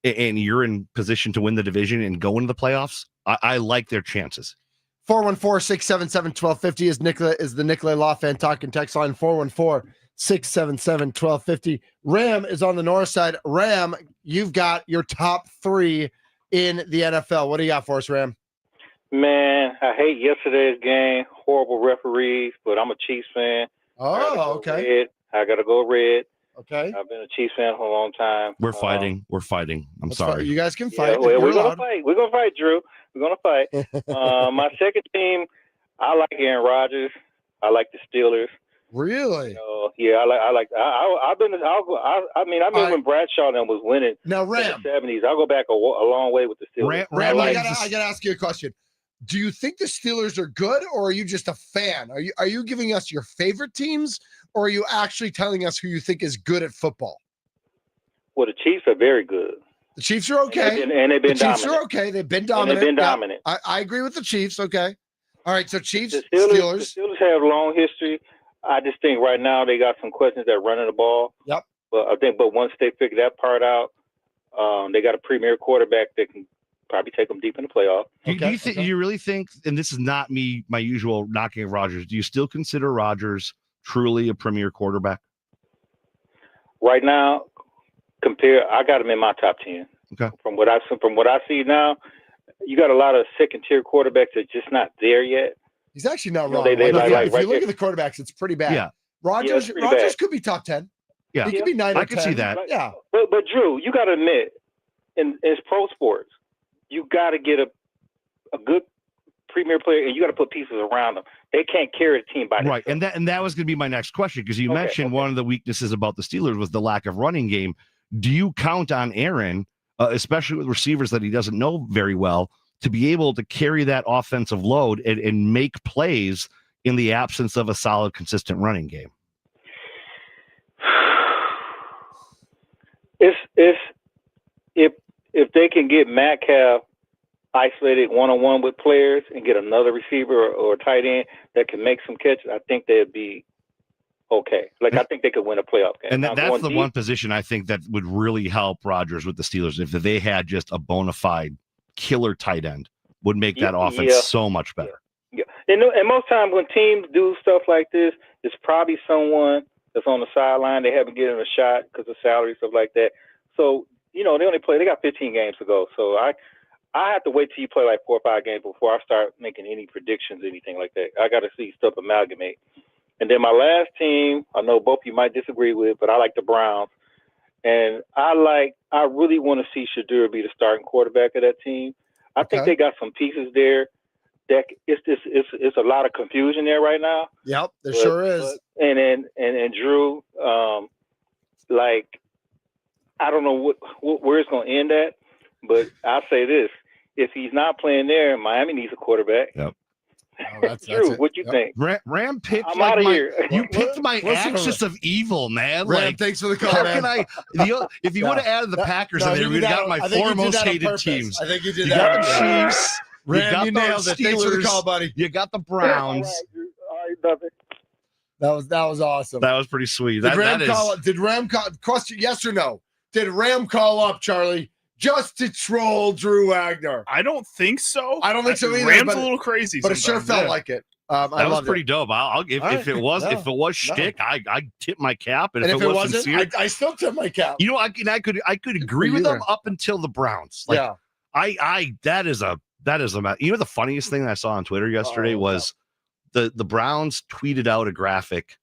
and you're in position to win the division and go into the playoffs, I like their chances. 414-677-1250 is the Nicolay Law Fan Talking text line. 414-677-1250. Ram is on the north side. Ram, you've got your top 3 in the NFL. What do you got for us, Ram? Man, I hate yesterday's game. Horrible referees, but I'm a Chiefs fan. Oh, okay. I got to go red. Okay. I've been a Chiefs fan for a long time. We're fighting. I'm sorry. You guys can fight. Yeah, we're going to fight. We're going to fight, Drew. We're going to fight. My second team, I like Aaron Rodgers. I like the Steelers. Really? Yeah, I remember when Bradshaw and them was winning now, Ram, in the 70s. I'll go back a long way with the Steelers. Ram, I gotta ask you a question. Do you think the Steelers are good, or are you just a fan? Are you giving us your favorite teams, or are you actually telling us who you think is good at football? Well, the Chiefs are very good. The Chiefs are okay. And they've been the Chiefs dominant. are okay. They've been dominant. Yeah, I agree with the Chiefs. Okay. All right. So Chiefs, Steelers. The Steelers have long history. I just think right now they got some questions at running the ball. Yep. But once they figure that part out, they got a premier quarterback that can probably take them deep in the playoff. Do you really think, and this is not my usual knocking of Rodgers, do you still consider Rodgers truly a premier quarterback? Right now, I got him in my top 10. Okay. From what I see now, you got a lot of second-tier quarterbacks that are just not there yet. He's actually not wrong. If you look at the quarterbacks, it's pretty bad. Yeah. Rodgers could be top 10. Yeah. He could be 9 or 10. I could see that. Yeah. But Drew, you got to admit, in pro sports, you got to get a good premier player, and you got to put pieces around them. They can't carry the team by themselves. Right, and that was going to be my next question, because you mentioned one of the weaknesses about the Steelers was the lack of running game. Do you count on Aaron, especially with receivers that he doesn't know very well, to be able to carry that offensive load and make plays in the absence of a solid, consistent running game? If they can get Metcalf isolated one-on-one with players and get another receiver or tight end that can make some catches, I think they'd be okay. I think they could win a playoff game. And that's the one position I think that would really help Rodgers with the Steelers. If they had just a bona fide killer tight end, would make that offense so much better. Yeah. And most times when teams do stuff like this, it's probably someone that's on the sideline. They haven't given a shot because of salary, stuff like that. So, they got 15 games to go. So I have to wait till you play like 4 or 5 games before I start making any predictions, anything like that. I got to see stuff amalgamate. And then my last team, I know both of you might disagree with, but I like the Browns. And I really want to see Shadur be the starting quarterback of that team. I think they got some pieces there. That it's a lot of confusion there right now. Yep, there sure is. And Drew, I don't know where it's going to end at, but I'll say this: if he's not playing there, Miami needs a quarterback. Yep. That's Drew, what you think? Ram picked. I'm out of here. You picked my axis of evil, man. Ram, thanks for the call, how man. can if you would have added the Packers in there, we'd have got my 4 most hated teams. I think you did that. You got the Chiefs. Ram, you nailed it. Thanks for the call, buddy. You got the Browns. All right, that was awesome. That was pretty sweet. Did Ram call? Question: yes or no? Did Ram call up, Charlie, just to troll Drew Wagner? I don't think so. I don't think so either. Ram's a little crazy, but it sure felt like it. That was pretty dope. I'll give if it was shtick, I tip my cap, and if it wasn't sincere, I still tip my cap. I could agree with them up until the Browns. That is a the funniest thing that I saw on Twitter yesterday was the Browns tweeted out a graphic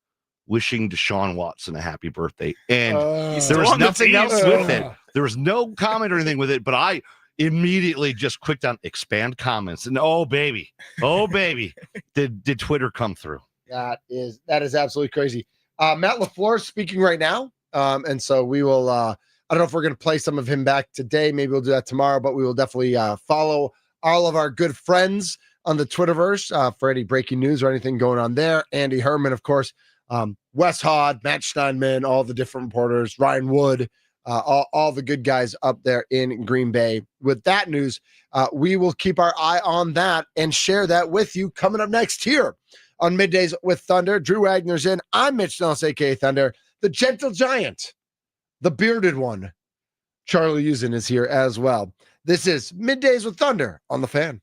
wishing Deshaun Watson a happy birthday, and there was nothing else with it. There was no comment or anything with it, but I immediately just clicked on expand comments, and oh baby, did Twitter come through? That is absolutely crazy. Matt LaFleur is speaking right now, and so we will. I don't know if we're going to play some of him back today. Maybe we'll do that tomorrow, but we will definitely follow all of our good friends on the Twitterverse for any breaking news or anything going on there. Andy Herman, of course, Wes Hod, Matt Steinman, all the different reporters, Ryan Wood, all the good guys up there in Green Bay. With that news, we will keep our eye on that and share that with you coming up next here on Middays with Thunder. Drew Wagner's in. I'm Mitch Nelles, a.k.a. Thunder, the gentle giant, The bearded one, Charlie Usen, is here as well. This is Middays with Thunder on the Fan.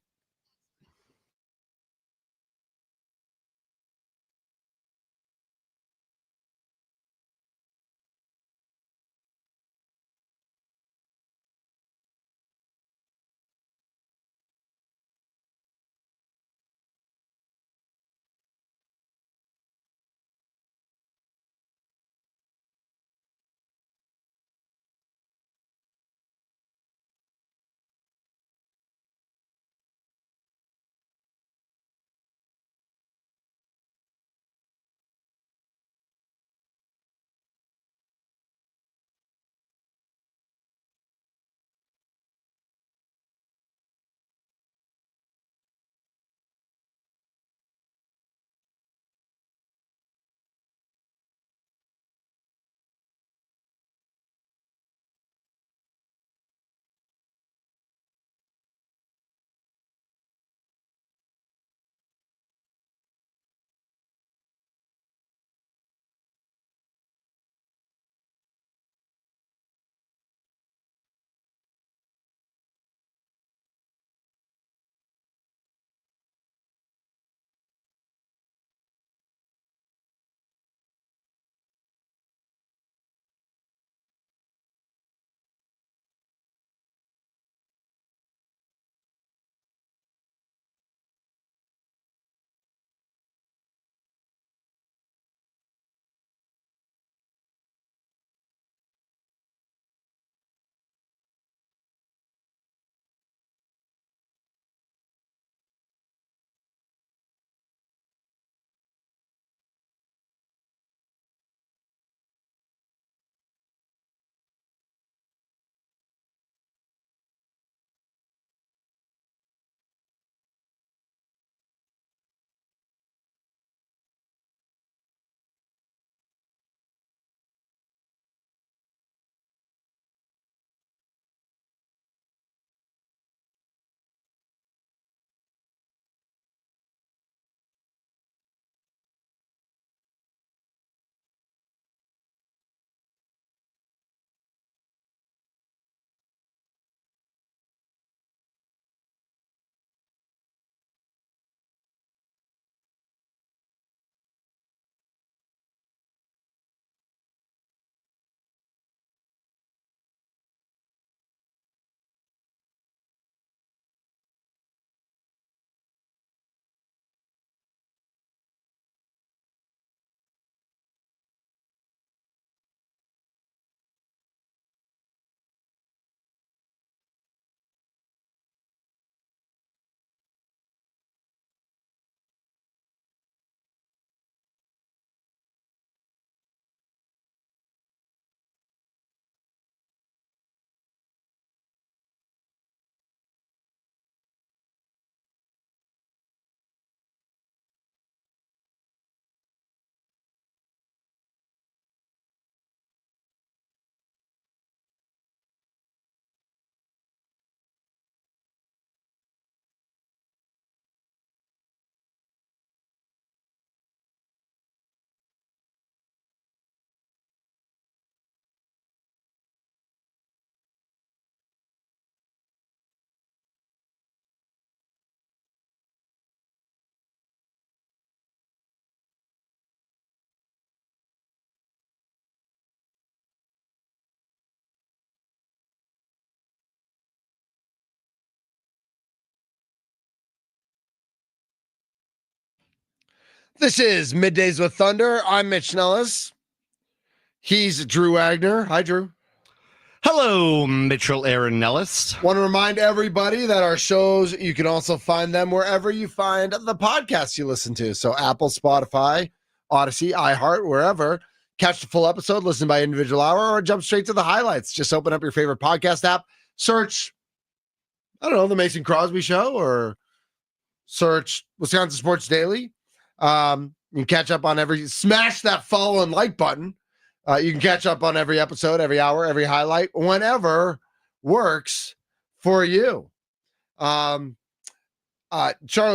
This is Middays with Thunder. I'm Mitch Nelles. He's Drew Wagner. Hi, Drew. Hello, Mitchell Aaron Nelles. Want to remind everybody that our shows, you can also find them wherever you find the podcasts you listen to. So Apple, Spotify, Odyssey, iHeart, wherever. Catch the full episode, listen by individual hour, or jump straight to the highlights. Just open up your favorite podcast app, search, I don't know, The Mason Crosby Show, or search Wisconsin Sports Daily. You can catch up on smash that follow and like button. You can catch up on every episode, every hour, every highlight, whenever works for you. Charlie,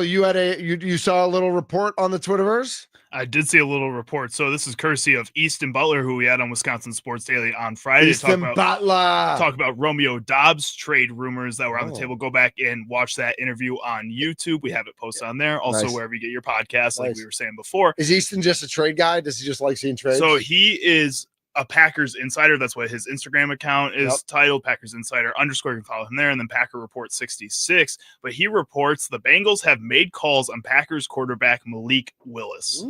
you saw a little report on the Twitterverse? I did see a little report. So this is courtesy of Easton Butler, who we had on Wisconsin Sports Daily on Friday. Easton Butler. Talk about Romeo Dobbs trade rumors that were on the table. Go back and watch that interview on YouTube. We have it posted on there. Also, wherever you get your podcast, like we were saying before. Is Easton just a trade guy? Does he just like seeing trades? So he is a Packers insider. That's what his Instagram account is titled, Packers Insider _ You can follow him there. And then Packer Report 66. But he reports the Bengals have made calls on Packers quarterback Malik Willis.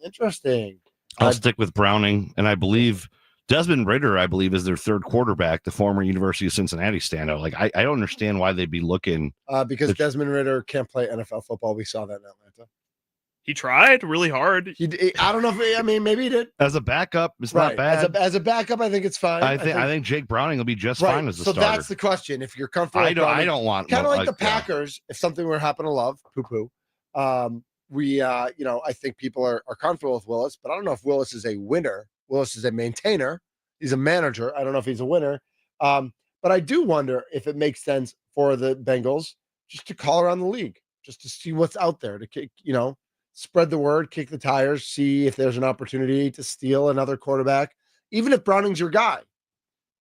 Interesting. I'll stick with Browning, and I believe Desmond Ridder, is their third quarterback, the former University of Cincinnati standout. Like, I don't understand why they'd be looking. Because Desmond Ridder can't play NFL football. We saw that in Atlanta. He tried really hard. I don't know if maybe he did. As a backup, it's not bad. As a backup, I think it's fine. I think Jake Browning will be just fine as a starter. So that's the question. If you're comfortable, I don't want kind of like the Packers. If something were to happen to Love, I think people are comfortable with Willis, but I don't know if Willis is a winner. Willis is a maintainer. He's a manager. I don't know if he's a winner. But I do wonder if it makes sense for the Bengals just to call around the league, just to see what's out there, to spread the word, kick the tires, see if there's an opportunity to steal another quarterback. Even if Browning's your guy,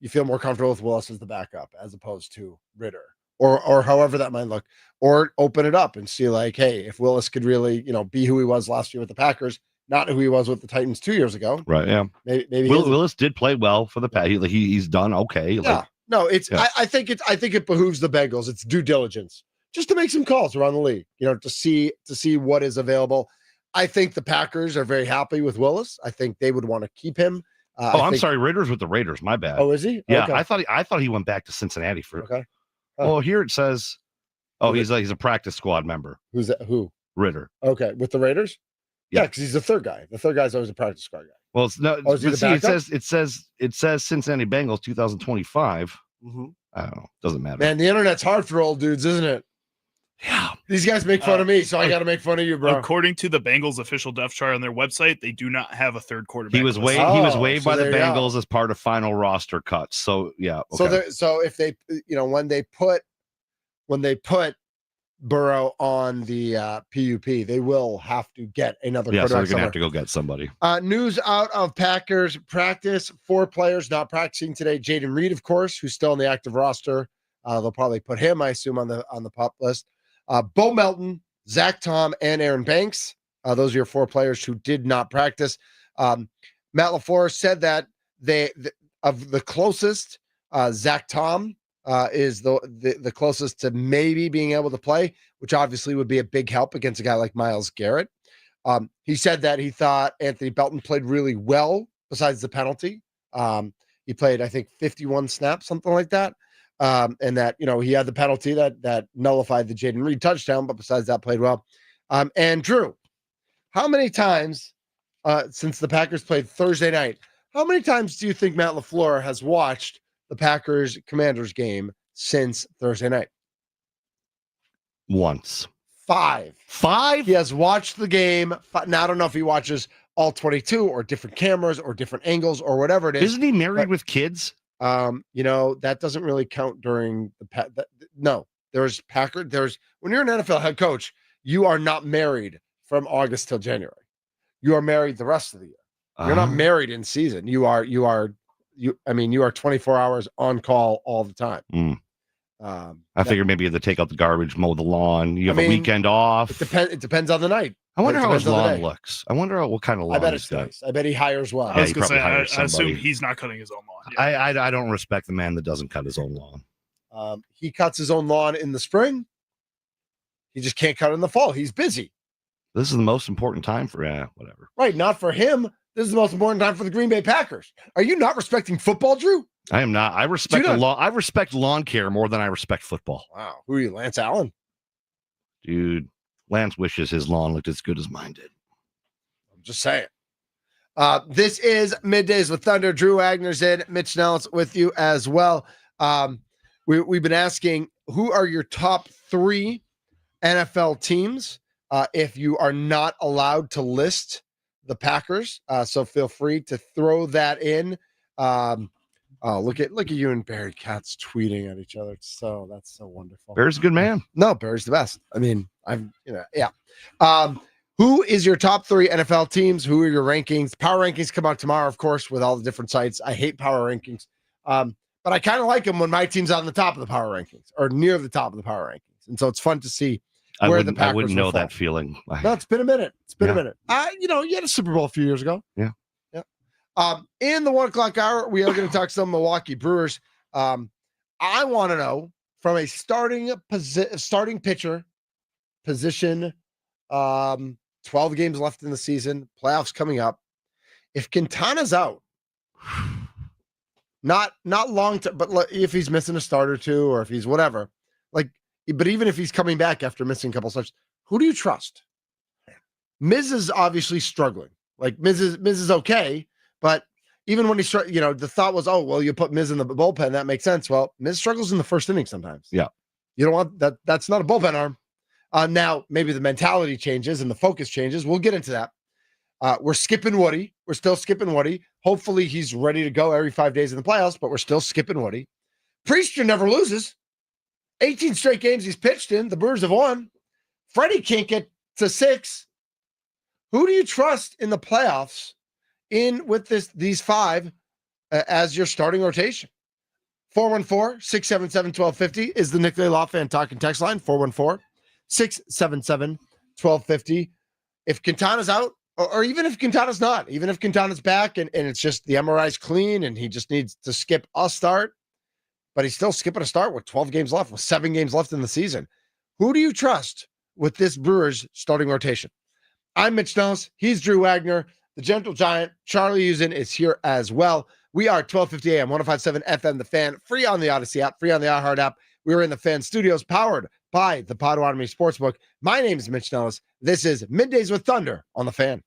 you feel more comfortable with Willis as the backup as opposed to Ridder, or however that might look, or open it up and see like, hey, if Willis could really, be who he was last year with the Packers, not who he was with the Titans 2 years ago. Right. Yeah. Maybe Willis did play well for the Packers. He's done okay. I think it behooves the Bengals. It's due diligence just to make some calls around the league, to see what is available. I think the Packers are very happy with Willis. I think they would want to keep him. I'm sorry, Ridder's with the Raiders. My bad. Oh, is he? Yeah, okay. I thought he went back to Cincinnati for. Okay. Well, here it says, he's a practice squad member. Who's that? Who? Ridder. Okay, with the Raiders. Yeah, because he's the third guy. The third guy's always a practice squad guy. Well, it's no. It says Cincinnati Bengals 2025. Mm-hmm. I don't know. Doesn't matter. Man, the internet's hard for old dudes, isn't it? Yeah. These guys make fun of me, so I got to make fun of you, bro. According to the Bengals official depth chart on their website, they do not have a third quarterback. He was waived by the Bengals as part of final roster cuts. So yeah. Okay. So if they, when they put Burrow on the PUP, they will have to get another quarterback. So they're gonna have to go get somebody. News out of Packers practice: 4 players not practicing today. Jaden Reed, of course, who's still on the active roster. They'll probably put him, I assume, on the PUP list. Bo Melton, Zach Tom, and Aaron Banks. Those are your 4 players who did not practice. Matt LaFleur said that of the closest, Zach Tom is the closest to maybe being able to play, which obviously would be a big help against a guy like Myles Garrett. He said that he thought Anthony Belton played really well besides the penalty. He played, I think, 51 snaps, something like that. And that, he had the penalty that nullified the Jaden Reed touchdown, but besides that, played well. And Drew, how many times since the Packers played Thursday night, how many times do you think Matt LaFleur has watched the Packers Commanders game since Thursday night? Once. 5. 5? He has watched the game. Now, I don't know if he watches all 22 or different cameras or different angles or whatever it is. Isn't he married with kids? That doesn't really count during the no. There's when you're an NFL head coach, you are not married from August till January. You are married the rest of the year. You're not married in season. You are 24 hours on call all the time. I figured maybe you had to take out the garbage, mow the lawn. You have a weekend off. It depends on the night. I wonder how his lawn looks. I wonder what kind of lawn. I bet it's nice. I bet he hires well. I was going to say, I assume he's not cutting his own lawn. Yeah. I don't respect the man that doesn't cut his own lawn. He cuts his own lawn in the spring. He just can't cut it in the fall. He's busy. This is the most important time for whatever. Right, not for him. This is the most important time for the Green Bay Packers. Are you not respecting football, Drew? I am not. I respect I respect lawn care more than I respect football. Wow. Who are you, Lance Allen? Dude, Lance wishes his lawn looked as good as mine did. I'm just saying. This is Middays with Thunder. Drew Wagner's in. Mitch Nelles with you as well. We've been asking, who are your top 3 NFL teams if you are not allowed to list the Packers? So feel free to throw that in. Look at you and Barry Katz tweeting at each other. That's so wonderful. Barry's a good man. No, Barry's the best. I mean, yeah. Who is your top 3 NFL teams? Who are your rankings? Power rankings come out tomorrow, of course, with all the different sites. I hate power rankings, but I kind of like them when my team's on the top of the power rankings or near the top of the power rankings, and so it's fun to see where the Packers I wouldn't know will that fall. feeling. No, it's been a minute. It's been a minute. You had a Super Bowl a few years ago. Yeah. In the 1 o'clock hour, we are going to talk some Milwaukee Brewers. I want to know from a starting pitcher position, 12 games left in the season, playoffs coming up. If Quintana's out, not long term, but if he's missing a start or two, or if he's whatever, but even if he's coming back after missing a couple starts, who do you trust? Miz is obviously struggling. Miz is okay, but even when he's, the thought was, oh, well, you put Miz in the bullpen, that makes sense. Well, Miz struggles in the first inning sometimes. Yeah. You don't want that. That's not a bullpen arm. Now, maybe the mentality changes and the focus changes. We'll get into that. We're skipping Woody. We're still skipping Woody. Hopefully he's ready to go every 5 days in the playoffs, but we're still skipping Woody. Priester never loses. 18 straight games he's pitched in. The Brewers have won. Freddie can't get to 6. Who do you trust in the playoffs with these 5 as your starting rotation? 414-677-1250 is the Nick Law Fan Talking text line. 414-677-1250. If Quintana's out, or even if Quintana's not, even if Quintana's back and it's just the MRI's clean and he just needs to skip a start, but he's still skipping a start with 12 games left, with 7 games left in the season. Who do you trust with this Brewers starting rotation? I'm Mitch Nelles. He's Drew Wagner. The Gentle Giant, Charlie Usen, is here as well. We are 1250 AM, 105.7 FM, The Fan, free on the Odyssey app, free on the iHeart app. We are in the Fan Studios, powered by the Potawatomi Sportsbook. My name is Mitch Nelles. This is Middays with Thunder on The Fan.